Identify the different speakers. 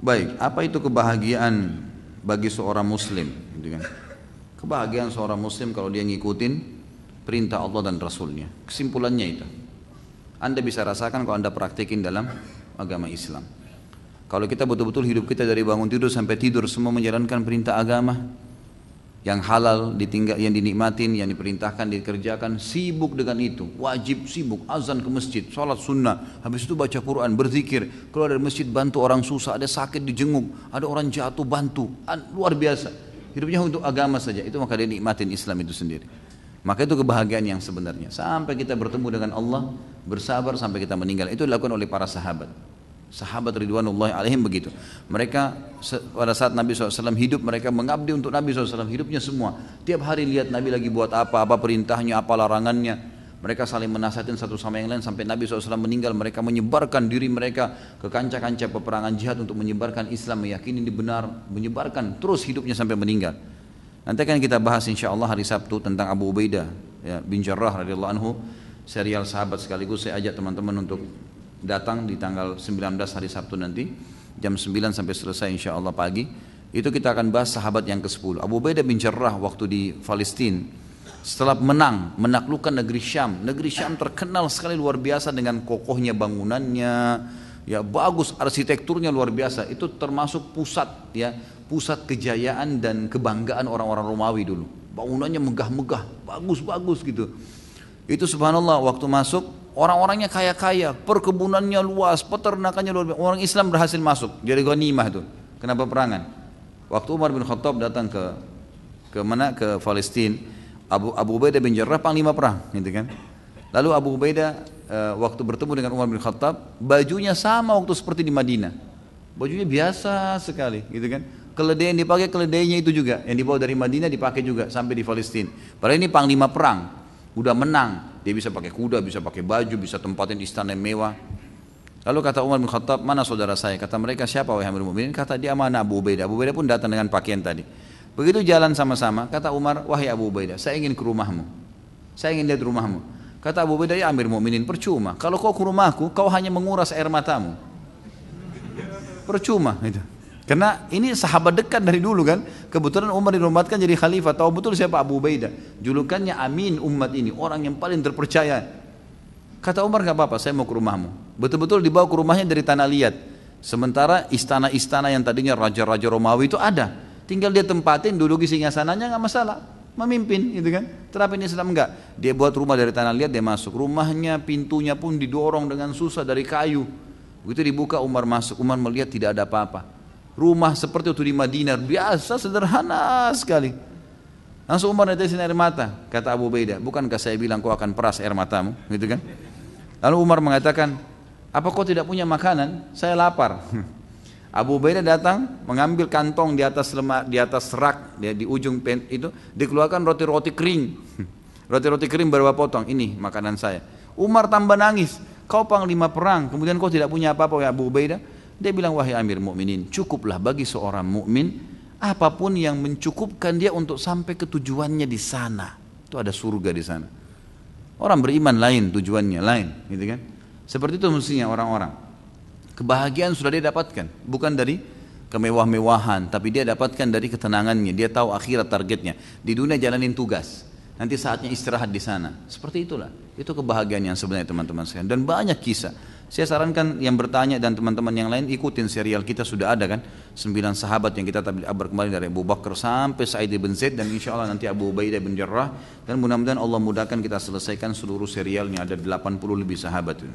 Speaker 1: Baik, apa itu kebahagiaan bagi seorang muslim? Gitu kan. Kebahagiaan seorang muslim kalau dia ngikutin perintah Allah dan Rasulnya. Kesimpulannya itu. Anda bisa rasakan kalau Anda praktekin dalam agama Islam. Kalau kita betul-betul hidup kita dari bangun tidur sampai tidur semua menjalankan perintah agama, yang halal ditinggal, yang dinikmatin, yang diperintahkan dikerjakan, sibuk dengan itu, wajib sibuk, azan ke masjid, sholat sunnah, habis itu baca Quran, berzikir, keluar dari masjid bantu orang susah, ada sakit dijenguk, ada orang jatuh bantu, luar biasa. Hidupnya untuk agama saja, itu maka dia nikmatin Islam itu sendiri. Maka itu kebahagiaan yang sebenarnya. Sampai kita bertemu dengan Allah, bersabar sampai kita meninggal. Itu dilakukan oleh para sahabat. Sahabat ridwanullahi alaihim begitu. Mereka pada saat Nabi SAW hidup, mereka mengabdi untuk Nabi SAW, hidupnya semua. Tiap hari lihat Nabi lagi buat apa perintahnya, apa larangannya. Mereka saling menasihatin satu sama yang lain sampai Nabi SAW meninggal. Mereka menyebarkan diri mereka ke kancah-kancah peperangan jihad untuk menyebarkan Islam, meyakini ini benar, menyebarkan terus hidupnya sampai meninggal. Nanti akan kita bahas insya Allah hari Sabtu tentang Abu Ubaidah ya, bin Jarrah radhiyallahu anhu, serial sahabat sekaligus. Saya ajak teman-teman untuk datang di tanggal 19 hari Sabtu nanti jam 9 sampai selesai insya Allah pagi. Itu kita akan bahas sahabat yang ke-10. Abu Ubaidah bin Jarrah waktu di Palestina setelah menaklukkan negeri Syam. Negeri Syam terkenal sekali luar biasa dengan kokohnya bangunannya, ya bagus, arsitekturnya luar biasa. Itu termasuk pusat ya, pusat kejayaan dan kebanggaan orang-orang Romawi dulu. Bangunannya megah-megah, bagus-bagus gitu. Itu subhanallah waktu masuk orang-orangnya kaya-kaya, perkebunannya luas, peternakannya luar biasa. Orang Islam berhasil masuk, jadi ghanimah itu. Kenapa perangan? Waktu Umar bin Khattab datang ke mana? Ke Palestina. Abu Ubaidah bin Jarrah panglima perang, gitu kan? Lalu Abu Ubaidah waktu bertemu dengan Umar bin Khattab, bajunya sama waktu seperti di Madinah. Bajunya biasa sekali, gitu kan? Keledai yang dipakai keledainya itu juga, yang dibawa dari Madinah dipakai juga sampai di Palestina. Padahal ini panglima perang, udah menang, dia bisa pakai kuda, bisa pakai baju, bisa tempatin istana yang mewah. Lalu kata Umar bin Khattab, mana saudara saya? Kata mereka, siapa wahai Amirul Mukminin? Kata dia, mana Abu Ubaidah. Abu Ubaidah pun datang dengan pakaian tadi. Begitu jalan sama-sama, kata Umar, wahai Abu Ubaidah, saya ingin ke rumahmu, saya ingin lihat rumahmu. Kata Abu Ubaidah, ya Amirul Mukminin, percuma, kalau kau ke rumahku, kau hanya menguras air matamu, percuma itu. Karena ini sahabat dekat dari dulu kan. Kebetulan Umar dinobatkan jadi khalifah. Tahu betul siapa Abu Ubaidah. Julukannya Amin umat ini, orang yang paling terpercaya. Kata Umar, gak apa-apa, saya mau ke rumahmu. Betul-betul dibawa ke rumahnya dari tanah liat. Sementara istana-istana yang tadinya raja-raja Romawi itu ada. Tinggal dia tempatin, duduki singgasananya gak masalah. Memimpin gitu kan. Tetapi ini Islam enggak. Dia buat rumah dari tanah liat, dia masuk. Rumahnya, pintunya pun didorong dengan susah dari kayu. Begitu dibuka, Umar masuk. Umar melihat tidak ada apa-apa. Rumah seperti itu di Madinah, biasa, sederhana sekali. Langsung Umar netesin air mata. Kata Abu Ubaidah, bukankah saya bilang kau akan peras air matamu, gitu kan? Lalu Umar mengatakan, apa kau tidak punya makanan? Saya lapar. Abu Ubaidah datang, mengambil kantong di atas rak, di ujung itu, dikeluarkan roti-roti kering. Roti-roti kering berapa potong? Ini makanan saya. Umar tambah nangis. Kau panglima perang, kemudian kau tidak punya apa-apa, ya Abu Ubaidah? Dia bilang, wahai Amir Mukminin, cukuplah bagi seorang mukmin apapun yang mencukupkan dia untuk sampai ke tujuannya di sana. Itu ada surga di sana. Orang beriman lain tujuannya lain, gitu kan? Seperti itu mestinya orang-orang. Kebahagiaan sudah dia dapatkan, bukan dari kemewah-mewahan, tapi dia dapatkan dari ketenangannya. Dia tahu akhirat targetnya. Di dunia jalanin tugas, nanti saatnya istirahat di sana. Seperti itulah. Itu kebahagiaan yang sebenarnya teman-teman sekalian. Dan banyak kisah. Saya sarankan yang bertanya dan teman-teman yang lain ikutin serial kita, sudah ada kan 9 sahabat yang kita kabar kemarin dari Abu Bakar sampai Sa'id bin Zaid, dan insya Allah nanti Abu Ubaidah bin Jarrah, dan mudah-mudahan Allah mudahkan kita selesaikan seluruh serialnya, ada 80 lebih sahabat itu.